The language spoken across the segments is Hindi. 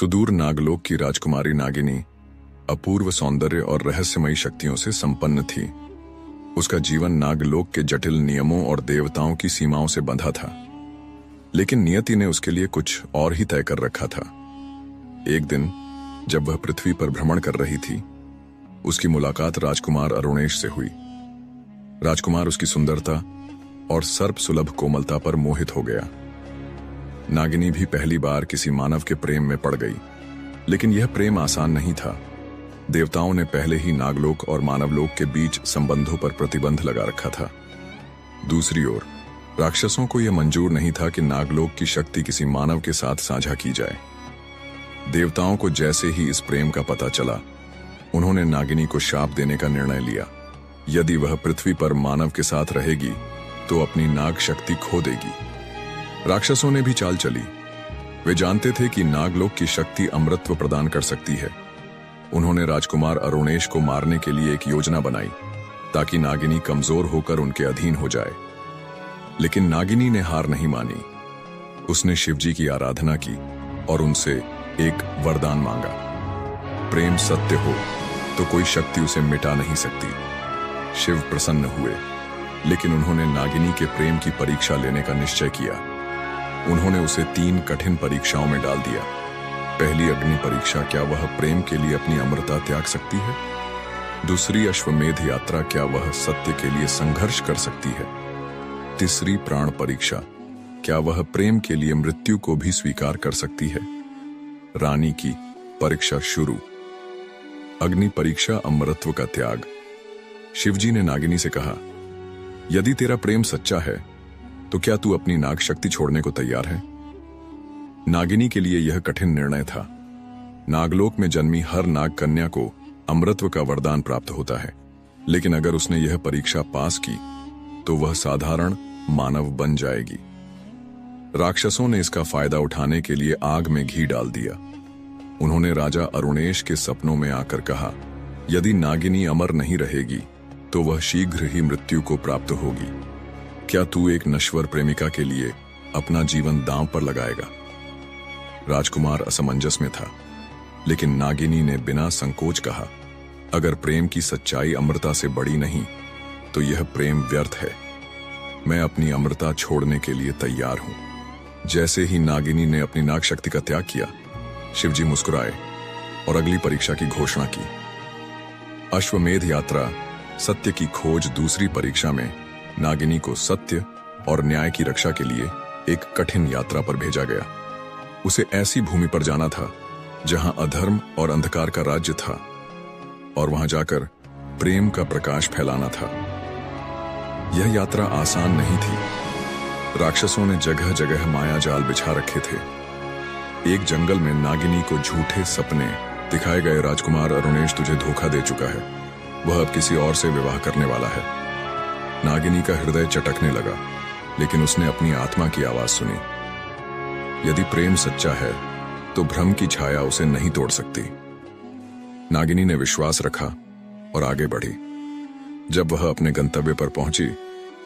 सुदूर नागलोक की राजकुमारी नागिनी अपूर्व सौंदर्य और रहस्यमयी शक्तियों से संपन्न थी। उसका जीवन नागलोक के जटिल नियमों और देवताओं की सीमाओं से बंधा था, लेकिन नियति ने उसके लिए कुछ और ही तय कर रखा था। एक दिन जब वह पृथ्वी पर भ्रमण कर रही थी, उसकी मुलाकात राजकुमार अरुणेश से हुई। राजकुमार उसकी सुंदरता और सर्प सुलभ कोमलता पर मोहित हो गया। नागिनी भी पहली बार किसी मानव के प्रेम में पड़ गई, लेकिन यह प्रेम आसान नहीं था। देवताओं ने पहले ही नागलोक और मानवलोक के बीच संबंधों पर प्रतिबंध लगा रखा था। दूसरी ओर राक्षसों को यह मंजूर नहीं था कि नागलोक की शक्ति किसी मानव के साथ साझा की जाए। देवताओं को जैसे ही इस प्रेम का पता चला, उन्होंने नागिनी को शाप देने का निर्णय लिया। यदि वह पृथ्वी पर मानव के साथ रहेगी तो अपनी नाग शक्ति खो देगी। राक्षसों ने भी चाल चली। वे जानते थे कि नागलोक की शक्ति अमृतत्व प्रदान कर सकती है। उन्होंने राजकुमार अरुणेश को मारने के लिए एक योजना बनाई, ताकि नागिनी कमजोर होकर उनके अधीन हो जाए। लेकिन नागिनी ने हार नहीं मानी। उसने शिवजी की आराधना की और उनसे एक वरदान मांगा। प्रेम सत्य हो तो कोई शक्ति उसे मिटा नहीं सकती। शिव प्रसन्न हुए, लेकिन उन्होंने नागिनी के प्रेम की परीक्षा लेने का निश्चय किया। उन्होंने उसे 3 कठिन परीक्षाओं में डाल दिया। पहली अग्नि परीक्षा, क्या वह प्रेम के लिए अपनी अमरता त्याग सकती है? दूसरी अश्वमेध यात्रा, क्या वह सत्य के लिए संघर्ष कर सकती है? तीसरी प्राण परीक्षा, क्या वह प्रेम के लिए मृत्यु को भी स्वीकार कर सकती है? रानी की परीक्षा शुरू। अग्नि परीक्षा, अमरत्व का त्याग। शिवजी ने नागिनी से कहा, यदि तेरा प्रेम सच्चा है तो क्या तू अपनी नाग शक्ति छोड़ने को तैयार है? नागिनी के लिए यह कठिन निर्णय था। नागलोक में जन्मी हर नाग कन्या को अमृतत्व का वरदान प्राप्त होता है, लेकिन अगर उसने यह परीक्षा पास की तो वह साधारण मानव बन जाएगी। राक्षसों ने इसका फायदा उठाने के लिए आग में घी डाल दिया। उन्होंने राजा अरुणेश के सपनों में आकर कहा, यदि नागिनी अमर नहीं रहेगी तो वह शीघ्र ही मृत्यु को प्राप्त होगी। क्या तू एक नश्वर प्रेमिका के लिए अपना जीवन दांव पर लगाएगा? राजकुमार असमंजस में था, लेकिन नागिनी ने बिना संकोच कहा, अगर प्रेम की सच्चाई अमृता से बड़ी नहीं तो यह प्रेम व्यर्थ है। मैं अपनी अमृता छोड़ने के लिए तैयार हूं। जैसे ही नागिनी ने अपनी नाग शक्ति का त्याग किया, शिवजी मुस्कुराए और अगली परीक्षा की घोषणा की। अश्वमेध यात्रा, सत्य की खोज। दूसरी परीक्षा में नागिनी को सत्य और न्याय की रक्षा के लिए एक कठिन यात्रा पर भेजा गया। उसे ऐसी भूमि पर जाना था जहां अधर्म और अंधकार का राज्य था, और वहां जाकर प्रेम का प्रकाश फैलाना था। यह यात्रा आसान नहीं थी। राक्षसों ने जगह जगह माया जाल बिछा रखे थे। एक जंगल में नागिनी को झूठे सपने दिखाए गए। राजकुमार अरुणेश तुझे धोखा दे चुका है, वह अब किसी और से विवाह करने वाला है। नागिनी का हृदय चटकने लगा, लेकिन उसने अपनी आत्मा की आवाज सुनी। यदि प्रेम सच्चा है तो भ्रम की छाया उसे नहीं तोड़ सकती। नागिनी ने विश्वास रखा और आगे बढ़ी। जब वह अपने गंतव्य पर पहुंची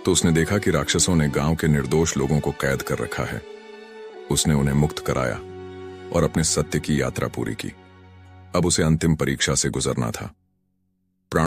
तो उसने देखा कि राक्षसों ने गांव के निर्दोष लोगों को कैद कर रखा है। उसने उन्हें मुक्त कराया और अपने सत्य की यात्रा पूरी की। अब उसे अंतिम परीक्षा से गुजरना था।